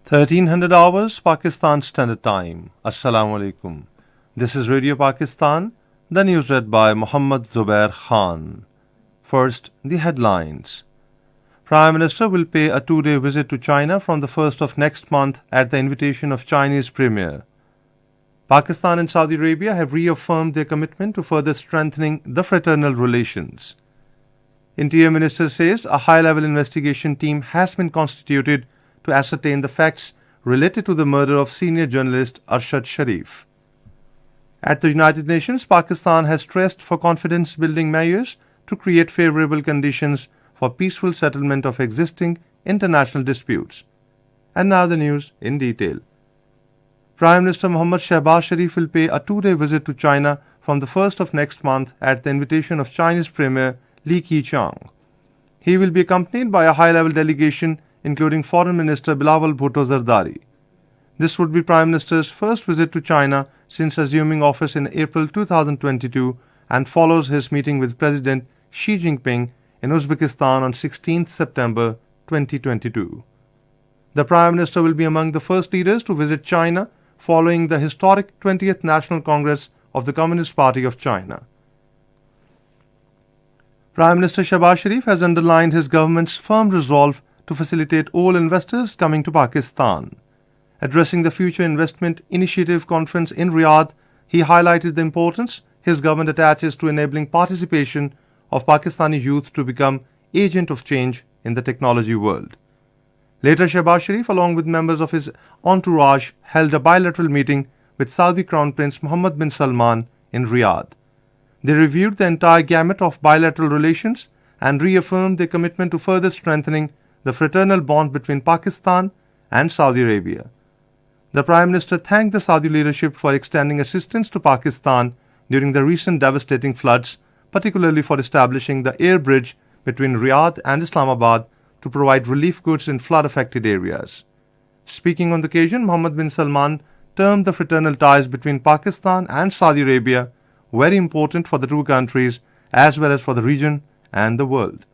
1300 hours Pakistan Standard Time. Assalamu alaikum. This is Radio Pakistan. The news read by Muhammad Zubair Khan. First, the headlines. Prime Minister will pay a 2-day visit to China from the 1st of next month at the invitation of Chinese Premier. Pakistan and Saudi Arabia have reaffirmed their commitment to further strengthening the fraternal relations. Interior Minister says a high-level investigation team has been constituted to ascertain the facts related to the murder of senior journalist Arshad Sharif. At the United Nations, Pakistan has stressed for confidence-building measures to create favorable conditions for peaceful settlement of existing international disputes. And now the news in detail. Prime Minister Mohammad Shehbaz Sharif will pay a 2-day visit to China from the 1st of next month at the invitation of Chinese Premier Li Keqiang. He will be accompanied by a high-level delegation including Foreign Minister Bilawal Bhutto Zardari. This would be Prime Minister's first visit to China since assuming office in April 2022 and follows his meeting with President Xi Jinping in Uzbekistan on 16 September 2022. The Prime Minister will be among the first leaders to visit China following the historic 20th National Congress of the Communist Party of China. Prime Minister Shehbaz Sharif has underlined his government's firm resolve to facilitate all investors coming to Pakistan. Addressing the Future Investment Initiative Conference in Riyadh, he highlighted the importance his government attaches to enabling participation of Pakistani youth to become agent of change in the technology world. Later, Shehbaz Sharif, along with members of his entourage, held a bilateral meeting with Saudi Crown Prince Mohammed bin Salman in Riyadh. They reviewed the entire gamut of bilateral relations and reaffirmed their commitment to further strengthening the fraternal bond between Pakistan and Saudi Arabia. The Prime Minister thanked the Saudi leadership for extending assistance to Pakistan during the recent devastating floods, particularly for establishing the air bridge between Riyadh and Islamabad to provide relief goods in flood-affected areas. Speaking on the occasion, Mohammed bin Salman termed the fraternal ties between Pakistan and Saudi Arabia very important for the two countries as well as for the region and the world.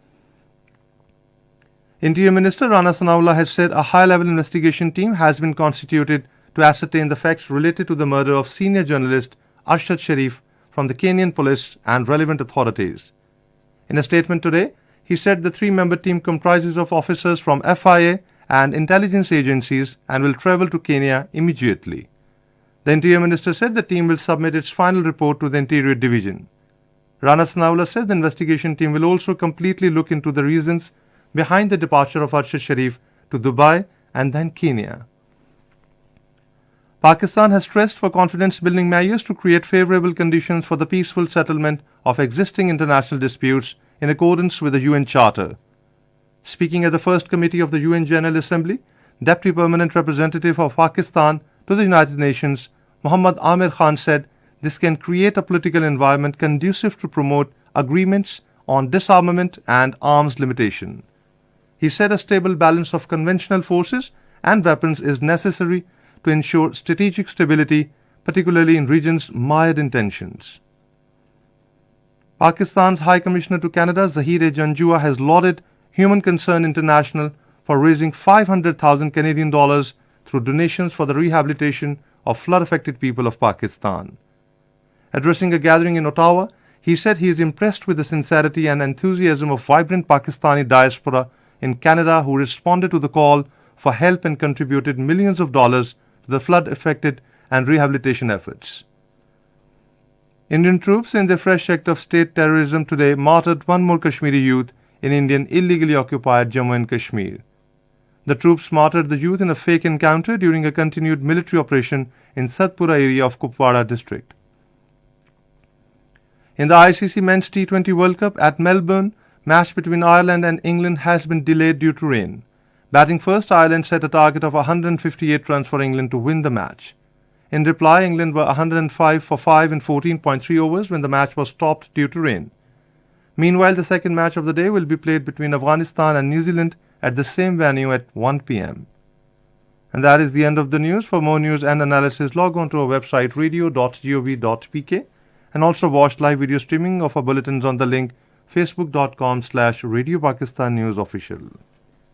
Interior Minister Rana Sanaullah has said a high-level investigation team has been constituted to ascertain the facts related to the murder of senior journalist Arshad Sharif from the Kenyan police and relevant authorities. In a statement today, he said the 3-member team comprises of officers from FIA and intelligence agencies and will travel to Kenya immediately. The Interior Minister said the team will submit its final report to the Interior Division. Rana Sanaullah said the investigation team will also completely look into the reasons behind the departure of Arshad Sharif to Dubai and then Kenya. Pakistan has stressed for confidence-building measures to create favorable conditions for the peaceful settlement of existing international disputes in accordance with the UN Charter. Speaking at the first committee of the UN General Assembly, Deputy Permanent Representative of Pakistan to the United Nations, Muhammad Amir Khan said this can create a political environment conducive to promote agreements on disarmament and arms limitation. He said a stable balance of conventional forces and weapons is necessary to ensure strategic stability, particularly in regions mired in tensions. Pakistan's High Commissioner to Canada, Zahir Janjua, has lauded Human Concern International for raising 500,000 Canadian dollars through donations for the rehabilitation of flood-affected people of Pakistan. Addressing a gathering in Ottawa, he said he is impressed with the sincerity and enthusiasm of vibrant Pakistani diaspora in Canada who responded to the call for help and contributed millions of dollars to the flood-affected and rehabilitation efforts. Indian troops, in their fresh act of state terrorism today, martyred one more Kashmiri youth in Indian illegally occupied Jammu and Kashmir. The troops martyred the youth in a fake encounter during a continued military operation in Satpura area of Kupwara district. In the ICC Men's T20 World Cup at Melbourne, match between Ireland and England has been delayed due to rain. Batting first, Ireland set a target of 158 runs for England to win the match. In reply, England were 105 for 5 in 14.3 overs when the match was stopped due to rain. Meanwhile, the second match of the day will be played between Afghanistan and New Zealand at the same venue at 1 p.m. And that is the end of the news. For more news and analysis, log on to our website radio.gov.pk and also watch live video streaming of our bulletins on the link facebook.com/Radio Pakistan News Official.